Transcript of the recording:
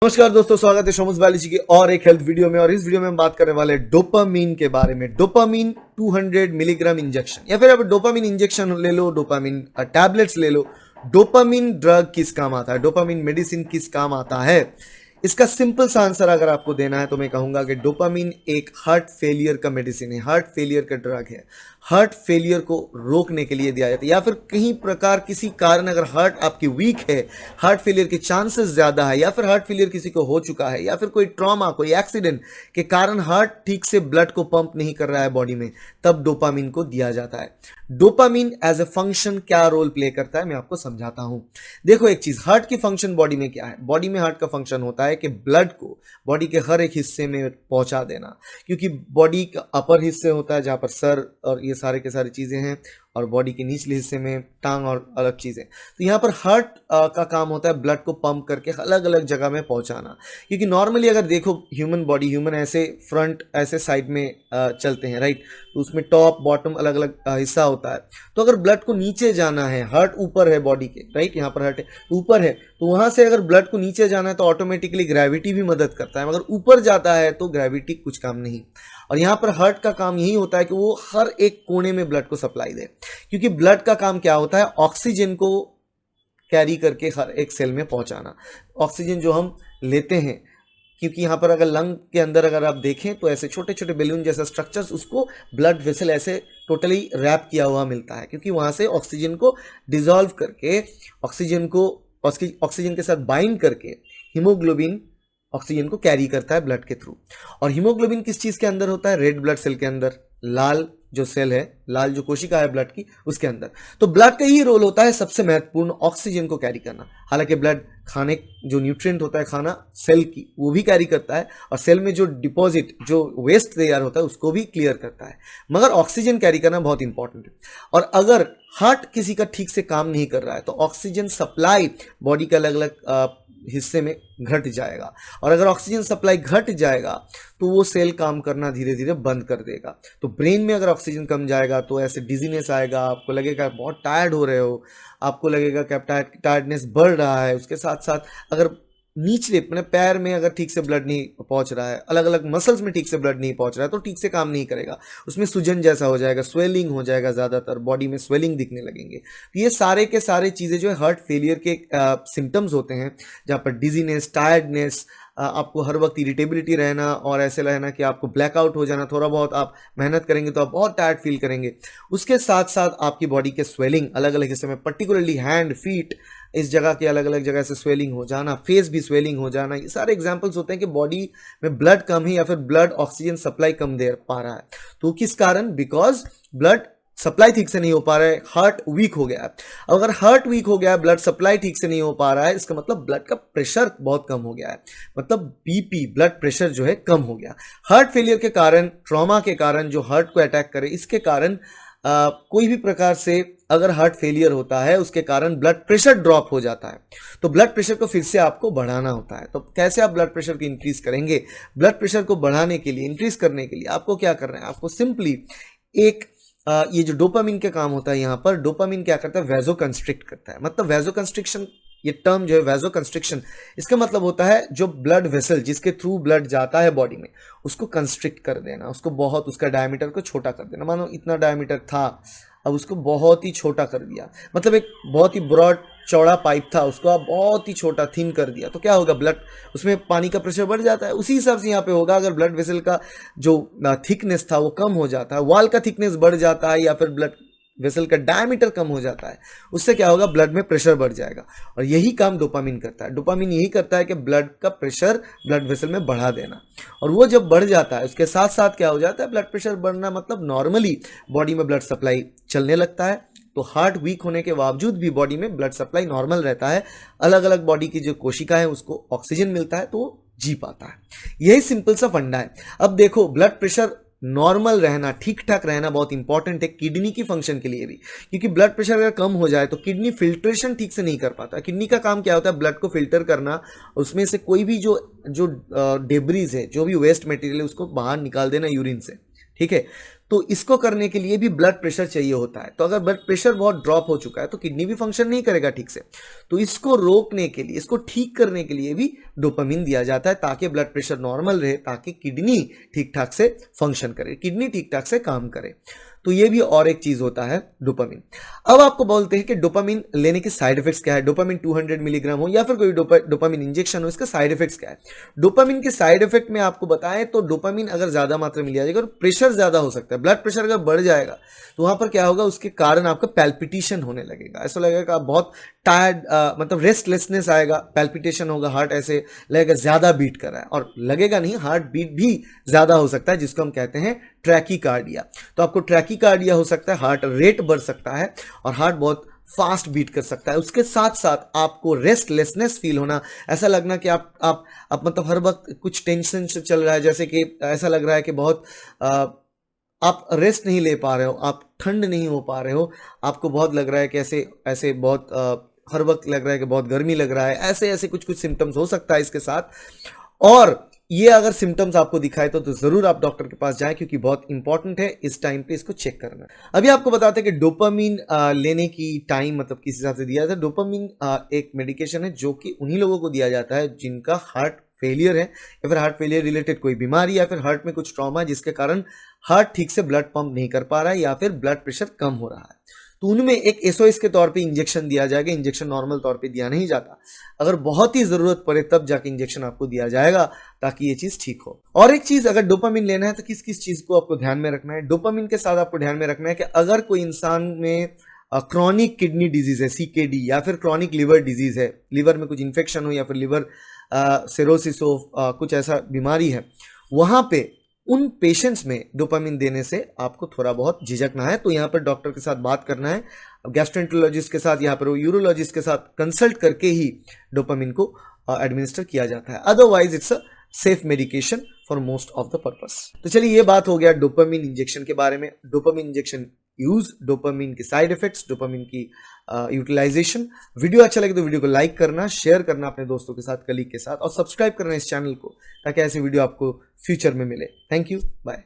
नमस्कार दोस्तों, स्वागत है शोमुस बाली जी की और एक हेल्थ वीडियो में। और इस वीडियो में हम बात करने वाले हैं डोपामीन के बारे में। डोपामीन 200 मिलीग्राम इंजेक्शन या फिर आप डोपामीन इंजेक्शन ले लो, डोपामीन टैबलेट्स ले लो। डोपामीन ड्रग किस काम आता है, डोपामीन मेडिसिन किस काम आता है, इसका सिंपल सा आंसर अगर आपको देना है तो मैं कहूंगा कि डोपामीन एक हार्ट फेलियर का मेडिसिन है, हार्ट फेलियर का ड्रग है। हार्ट फेलियर को रोकने के लिए दिया जाता है, या फिर कहीं प्रकार किसी कारण अगर हार्ट आपकी वीक है, हार्ट फेलियर के चांसेस ज्यादा है, या फिर हार्ट फेलियर किसी को हो चुका है, या फिर कोई ट्रॉमा, कोई एक्सीडेंट के कारण हार्ट ठीक से ब्लड को पंप नहीं कर रहा है बॉडी में, तब डोपामीन को दिया जाता है। डोपामीन एज ए फंक्शन क्या रोल प्ले करता है मैं आपको समझाता हूं। देखो एक चीज, हार्ट की फंक्शन बॉडी में क्या है। बॉडी में हार्ट का फंक्शन होता है कि ब्लड को बॉडी के हर एक हिस्से में पहुंचा देना, क्योंकि बॉडी का अपर हिस्से होता है जहां पर सर और ये सारे के सारी चीजें हैं, और बॉडी के निचले हिस्से में टांग और अलग चीजें। तो यहाँ पर हार्ट का काम होता है ब्लड को पंप करके अलग अलग जगह में पहुंचाना। क्योंकि नॉर्मली अगर देखो ह्यूमन बॉडी, ह्यूमन ऐसे फ्रंट ऐसे साइड में चलते हैं, राइट। तो उसमें टॉप बॉटम अलग अलग हिस्सा होता है। तो अगर ब्लड को नीचे जाना है, हार्ट ऊपर है बॉडी के, राइट, यहाँ पर हार्ट है ऊपर है, तो वहां से अगर ब्लड को नीचे जाना है तो ऑटोमेटिकली ग्रेविटी भी मदद करता है, मगर ऊपर जाता है तो ग्रेविटी कुछ काम नहीं। और यहाँ पर हार्ट का काम यही होता है कि वो हर एक कोने में ब्लड को सप्लाई दे, क्योंकि ब्लड का काम क्या होता है, ऑक्सीजन को कैरी करके हर एक सेल में पहुंचाना। ऑक्सीजन जो हम लेते हैं, क्योंकि यहाँ पर अगर लंग के अंदर अगर आप देखें तो ऐसे छोटे छोटे बैलून जैसा स्ट्रक्चर्स, उसको ब्लड वेसल ऐसे टोटली रैप किया हुआ मिलता है, क्योंकि वहां से ऑक्सीजन को डिसॉल्व करके, ऑक्सीजन के साथ बाइंड करके हीमोग्लोबिन ऑक्सीजन को कैरी करता है ब्लड के थ्रू। और हीमोग्लोबिन किस चीज के अंदर होता है, रेड ब्लड सेल के अंदर, लाल जो सेल है, लाल जो कोशिका है ब्लड की, उसके अंदर। तो ब्लड का ही रोल होता है सबसे महत्वपूर्ण, ऑक्सीजन को कैरी करना। हालांकि ब्लड खाने जो न्यूट्रिएंट होता है खाना सेल की, वो भी कैरी करता है, और सेल में जो डिपॉजिट, जो वेस्ट तैयार होता है उसको भी क्लियर करता है, मगर ऑक्सीजन कैरी करना बहुत इंपॉर्टेंट है। और अगर हार्ट किसी का ठीक से काम नहीं कर रहा है तो ऑक्सीजन सप्लाई बॉडी के अलग अलग हिस्से में घट जाएगा, और अगर ऑक्सीजन सप्लाई घट जाएगा तो वो सेल काम करना धीरे धीरे बंद कर देगा। तो ब्रेन में अगर ऑक्सीजन कम जाएगा तो ऐसे डिजीनेस आएगा, आपको लगेगा बहुत टायर्ड हो रहे हो, आपको लगेगा कि टायर्डनेस बढ़ रहा है। उसके साथ साथ अगर नीचले अपने पैर में अगर ठीक से ब्लड नहीं पहुंच रहा है, अलग अलग मसल्स में ठीक से ब्लड नहीं पहुंच रहा है, तो ठीक से काम नहीं करेगा, उसमें सूजन जैसा हो जाएगा, स्वेलिंग हो जाएगा, ज्यादातर बॉडी में स्वेलिंग दिखने लगेंगे। तो ये सारे के सारे चीजें जो है हार्ट फेलियर के सिम्टम्स होते हैं, जहाँ पर डिजीनेस, टायर्डनेस, आपको हर वक्त इरिटेबिलिटी रहना, और ऐसे रहना कि आपको ब्लैकआउट हो जाना, थोड़ा बहुत आप मेहनत करेंगे तो आप बहुत टायर्ड फील करेंगे। उसके साथ साथ आपकी बॉडी के स्वेलिंग अलग अलग हिस्से में, पर्टिकुलरली हैंड, फीट, इस जगह के अलग अलग जगह से स्वेलिंग हो जाना, फेस भी स्वेलिंग हो जाना, ये सारे एग्जांपल्स होते हैं कि बॉडी में ब्लड कम है या फिर ब्लड ऑक्सीजन सप्लाई कम दे पा रहा है। तो किस कारण, बिकॉज ब्लड सप्लाई ठीक से नहीं हो पा रहा है, हार्ट वीक हो गया है। अगर हार्ट वीक हो गया है, ब्लड सप्लाई ठीक से नहीं हो पा रहा है, इसका मतलब ब्लड का प्रेशर बहुत कम हो गया है, मतलब बीपी, ब्लड प्रेशर जो है कम हो गया। हार्ट फेलियर के कारण, ट्रॉमा के कारण जो हार्ट को अटैक करे, इसके कारण कोई भी प्रकार से अगर हार्ट फेलियर होता है, उसके कारण ब्लड प्रेशर ड्रॉप हो जाता है। तो ब्लड प्रेशर को फिर से आपको बढ़ाना होता है। तो कैसे आप ब्लड प्रेशर को इंक्रीज करेंगे? ब्लड प्रेशर को बढ़ाने के लिए, इंक्रीज करने के लिए आपको क्या करना है, आपको सिंपली एक ये जो डोपामीन का काम होता है, यहाँ पर डोपामीन क्या करता है, वैजो कंस्ट्रिक्ट करता है। मतलब वैजो कंस्ट्रिक्शन, ये टर्म जो है वैजो कंस्ट्रिक्शन, इसका मतलब होता है जो ब्लड वेसल जिसके थ्रू ब्लड जाता है बॉडी में, उसको कंस्ट्रिक्ट कर देना, उसको बहुत, उसका डायमीटर को छोटा कर देना। मानो इतना डायमीटर था, अब उसको बहुत ही छोटा कर दिया, मतलब एक बहुत ही ब्रॉड चौड़ा पाइप था, उसको आप बहुत ही छोटा थिन कर दिया, तो क्या होगा, ब्लड, उसमें पानी का प्रेशर बढ़ जाता है। उसी हिसाब से यहाँ पे होगा, अगर ब्लड वेसल का जो थिकनेस था वो कम हो जाता है, वॉल का थिकनेस बढ़ जाता है, या फिर ब्लड वेसल का डायमीटर कम हो जाता है, उससे क्या होगा, ब्लड में प्रेशर बढ़ जाएगा। और यही काम डोपामीन करता है। डोपामीन यही करता है कि ब्लड का प्रेशर ब्लड वेसल में बढ़ा देना, और वो जब बढ़ जाता है उसके साथ साथ क्या हो जाता है, ब्लड प्रेशर बढ़ना मतलब नॉर्मली बॉडी में ब्लड सप्लाई चलने लगता है। तो हार्ट वीक होने के बावजूद भी बॉडी में ब्लड सप्लाई नॉर्मल रहता है, अलग अलग बॉडी की जो कोशिका है उसको ऑक्सीजन मिलता है, तो वो जी पाता है। यही सिंपल सा फंडा है। अब देखो, ब्लड प्रेशर नॉर्मल रहना, ठीक ठाक रहना बहुत इंपॉर्टेंट है किडनी की फंक्शन के लिए भी, क्योंकि ब्लड प्रेशर अगर कम हो जाए तो किडनी फिल्ट्रेशन ठीक से नहीं कर पाता। किडनी का काम क्या होता है, ब्लड को फिल्टर करना, उसमें से कोई भी जो डेब्रीज है, जो भी वेस्ट मटेरियल है, उसको बाहर निकाल देना यूरिन से, ठीक है। तो इसको करने के लिए भी ब्लड प्रेशर चाहिए होता है। तो अगर ब्लड प्रेशर बहुत ड्रॉप हो चुका है तो किडनी भी फंक्शन नहीं करेगा ठीक से, तो इसको रोकने के लिए, इसको ठीक करने के लिए भी डोपामिन दिया जाता है ताकि ब्लड प्रेशर नॉर्मल रहे, ताकि किडनी ठीक ठाक से फंक्शन करे, किडनी ठीक ठाक से काम करे। तो ये भी और एक चीज होता है डोपामिन। अब आपको बोलते हैं कि डोपामिन लेने के साइड इफेक्ट्स क्या है, डोपामिन 200 मिलीग्राम हो या फिर कोई डोपामिन इंजेक्शन हो, इसका साइड इफेक्ट्स क्या है। डोपामिन के साइड इफेक्ट में आपको बताएं तो डोपामिन अगर ज्यादा मात्रा में लिया जाएगा और प्रेशर ज्यादा हो सकता है, ब्लड प्रेशर अगर बढ़ जाएगा तो वहां पर क्या होगा, उसके कारण आपका पैल्पिटेशन होने लगेगा, ऐसा लगेगा आप बहुत टायर्ड, मतलब रेस्टलेसनेस आएगा, पैल्पिटेशन होगा, हार्ट ऐसे लगेगा ज्यादा बीट कर रहा है, और लगेगा नहीं, हार्ट बीट भी ज्यादा हो सकता है जिसको हम कहते हैं ट्रैकीकार्डिया। तो आपको ट्रैकीकार्डिया हो सकता है, हार्ट रेट बढ़ सकता है और हार्ट बहुत फास्ट बीट कर सकता है। उसके साथ साथ आपको रेस्टलेसनेस फील होना, ऐसा लगना कि आप मतलब हर वक्त कुछ टेंशन से चल रहा है, जैसे कि ऐसा लग रहा है कि बहुत आप रेस्ट नहीं ले पा रहे हो, आप ठंड नहीं हो पा रहे हो, आपको बहुत लग रहा है कि ऐसे ऐसे बहुत हर वक्त लग रहा है कि बहुत गर्मी लग रहा है, ऐसे ऐसे कुछ कुछ सिम्टम्स हो सकता है इसके साथ। और ये अगर सिम्टम्स आपको दिखाए तो जरूर आप डॉक्टर के पास जाएं, क्योंकि बहुत इंपॉर्टेंट है इस टाइम पे इसको चेक करना। अभी आपको बताते हैं कि डोपामिन लेने की टाइम मतलब किस हिसाब से दिया जाता है। डोपामिन एक मेडिकेशन है जो कि उन्हीं लोगों को दिया जाता है जिनका हार्ट फेलियर है, या फिर हार्ट फेलियर रिलेटेड कोई बीमारी, या फिर हार्ट में कुछ ट्रॉमा जिसके कारण हार्ट ठीक से ब्लड पंप नहीं कर पा रहा है, या फिर ब्लड प्रेशर कम हो रहा है। तो उनमें एक एसओएस के तौर पे इंजेक्शन दिया जाएगा। इंजेक्शन नॉर्मल तौर पे दिया नहीं जाता, अगर बहुत ही जरूरत पड़े तब जाके इंजेक्शन आपको दिया जाएगा ताकि ये चीज ठीक हो। और एक चीज, अगर डोपामिन लेना है तो किस किस चीज को आपको ध्यान में रखना है। डोपामिन के साथ आपको ध्यान में रखना है कि अगर कोई इंसान में क्रॉनिक किडनी डिजीज है, सीकेडी, या फिर क्रॉनिक लिवर डिजीज है, लिवर में कुछ इन्फेक्शन हो या फिर लिवर सिरोसिस हो, कुछ ऐसा बीमारी है, वहां पे उन पेशेंट्स में डोपामिन देने से आपको थोड़ा बहुत झिझकना है। तो यहाँ पर डॉक्टर के साथ बात करना है, गैस्ट्रोएंटरोलॉजिस्ट के साथ, यहाँ पर यूरोलॉजिस्ट के साथ कंसल्ट करके ही डोपामिन को एडमिनिस्टर किया जाता है। Otherwise it's a safe medication for most of the purpose. तो चलिए, ये बात हो गया डोपामिन इंजेक्शन के बारे में, डोपामिन इंजेक्शन यूज, डोपामिन के साइड इफेक्ट्स, डोपामिन की यूटिलाइजेशन। वीडियो अच्छा लगे तो वीडियो को लाइक करना, शेयर करना अपने दोस्तों के साथ, कलीग के साथ, और सब्सक्राइब करना इस चैनल को ताकि ऐसे वीडियो आपको फ्यूचर में मिले। Thank you, bye.